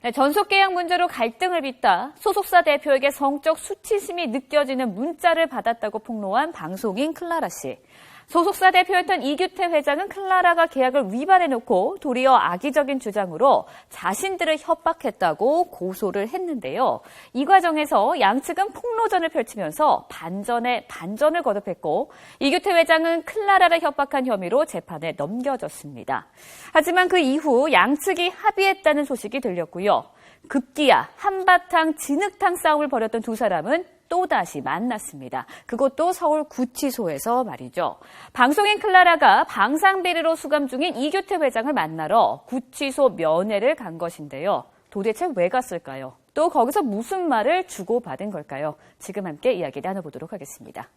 네, 전속 계약 문제로 갈등을 빚다 소속사 대표에게 성적 수치심이 느껴지는 문자를 받았다고 폭로한 방송인 클라라 씨. 소속사 대표였던 이규태 회장은 클라라가 계약을 위반해놓고 도리어 악의적인 주장으로 자신들을 협박했다고 고소를 했는데요. 이 과정에서 양측은 폭로전을 펼치면서 반전에 반전을 거듭했고 이규태 회장은 클라라를 협박한 혐의로 재판에 넘겨졌습니다. 하지만 그 이후 양측이 합의했다는 소식이 들렸고요. 급기야 한바탕 진흙탕 싸움을 벌였던 두 사람은 또다시 만났습니다. 그것도 서울 구치소에서 말이죠. 방송인 클라라가 방상비리로 수감 중인 이규태 회장을 만나러 구치소 면회를 간 것인데요. 도대체 왜 갔을까요? 또 거기서 무슨 말을 주고받은 걸까요? 지금 함께 이야기 나눠보도록 하겠습니다.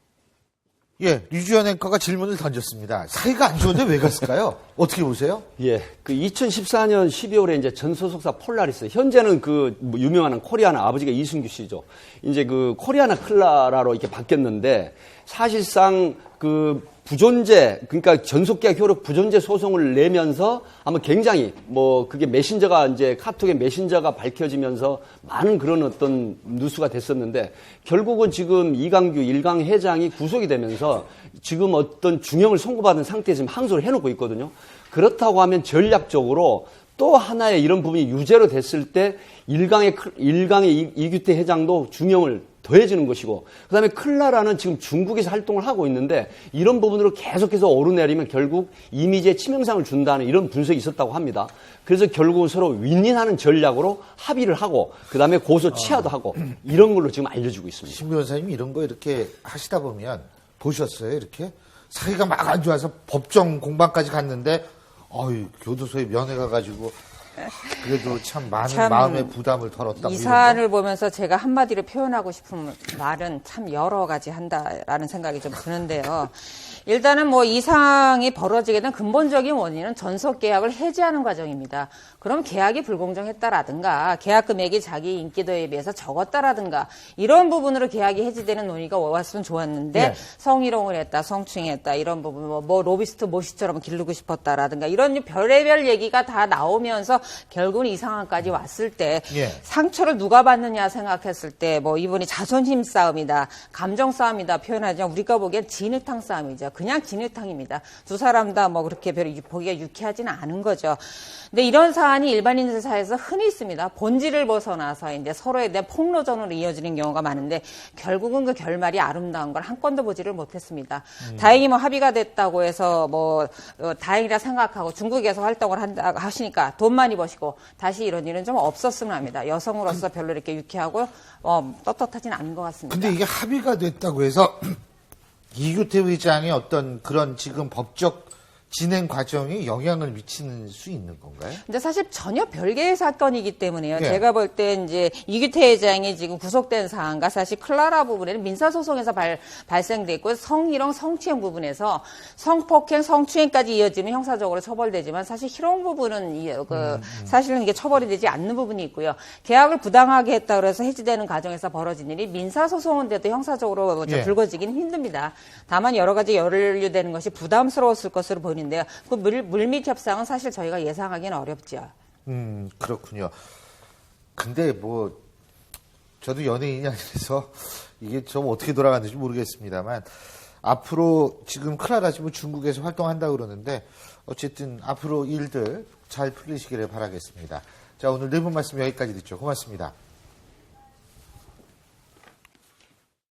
예, 류지연 앵커가 질문을 던졌습니다. 사이가 안 좋은데 왜 갔을까요? 어떻게 보세요? 예, 그 2014년 12월에 이제 전 소속사 폴라리스, 현재는 그 유명한 코리아나 아버지가 이순규 씨죠. 이제 그 코리아나 클라라로 이렇게 바뀌었는데 사실상 그 부존재, 그러니까 전속계약 효력 부존재 소송을 내면서 아마 굉장히 그게 메신저가 이제 카톡의 메신저가 밝혀지면서 많은 그런 어떤 뉴스가 됐었는데 결국은 지금 이강규 일강 회장이 구속이 되면서 지금 어떤 중형을 선고받은 상태에서 지금 항소를 해놓고 있거든요. 그렇다고 하면 전략적으로 또 하나의 이런 부분이 유죄로 됐을 때 일강의 이규태 회장도 중형을 더해지는 것이고 그다음에 클라라는 지금 중국에서 활동을 하고 있는데 이런 부분으로 계속해서 오르내리면 결국 이미지에 치명상을 준다는 이런 분석이 있었다고 합니다. 그래서 결국은 서로 윈윈하는 전략으로 합의를 하고 그다음에 고소 취하도 하고 이런 걸로 지금 알려지고 있습니다. 신 변호사님 이런 거 이렇게 하시다 보면 보셨어요? 이렇게 사이가 막 안 좋아서 법정 공방까지 갔는데 교도소에 면회 가가지고 그래도 참 많은 마음의 부담을 덜었다고. 이 사안을 보면서 제가 한마디로 표현하고 싶은 말은 참 여러 가지 한다라는 생각이 좀 드는데요. 일단은 이 상황이 벌어지게 된 근본적인 원인은 전속 계약을 해지하는 과정입니다. 그럼 계약이 불공정했다라든가 계약 금액이 자기 인기도에 비해서 적었다라든가 이런 부분으로 계약이 해지되는 논의가 왔으면 좋았는데 네. 성희롱을 했다, 성추행했다 이런 부분 로비스트 모시처럼 기르고 싶었다라든가 이런 별의별 얘기가 다 나오면서 결국은 이 상황까지 왔을 때 예. 상처를 누가 받느냐 생각했을 때 이분이 자존심 싸움이다, 감정 싸움이다 표현하지만 우리가 보기엔 진흙탕 싸움이죠. 그냥 진흙탕입니다. 두 사람 다 그렇게 별로 보기가 유쾌하지는 않은 거죠. 근데 이런 사안이 일반인들 사이에서 흔히 있습니다. 본질을 벗어나서 이제 서로에 대한 폭로전으로 이어지는 경우가 많은데 결국은 그 결말이 아름다운 걸 한 건도 보지를 못했습니다. 다행히 합의가 됐다고 해서 다행이라 생각하고 중국에서 활동을 한다고 하시니까 돈 많이 버시고 다시 이런 일은 좀 없었으면 합니다. 여성으로서 별로 이렇게 유쾌하고 떳떳하진 않은 것 같습니다. 근데 이게 합의가 됐다고 해서 이규태 회장의 어떤 그런 지금 법적 진행 과정이 영향을 미치는 수 있는 건가요? 근데 사실 전혀 별개의 사건이기 때문에요. 네. 제가 볼 때 이제 이규태 회장이 지금 구속된 사안과 사실 클라라 부분에는 민사소송에서 발생돼 있고 성희롱, 성추행 부분에서 성폭행, 성추행까지 이어지면 형사적으로 처벌되지만 사실 희롱 부분은 사실은 이게 처벌이 되지 않는 부분이 있고요. 계약을 부당하게 했다고 해서 해지되는 과정에서 벌어진 일이 민사소송은 돼도 형사적으로 예. 불거지기는 힘듭니다. 다만 여러 가지 연루되는 것이 부담스러웠을 것으로 보이는데요. 그 물밑 협상은 사실 저희가 예상하기는 어렵죠. 그렇군요. 근데 저도 연예인이 아니라서 이게 좀 어떻게 돌아가는지 모르겠습니다만 앞으로 지금 클라라 지금 중국에서 활동한다고 그러는데 어쨌든 앞으로 일들 잘 풀리시기를 바라겠습니다. 자, 오늘 네 분 말씀 여기까지 듣죠. 고맙습니다.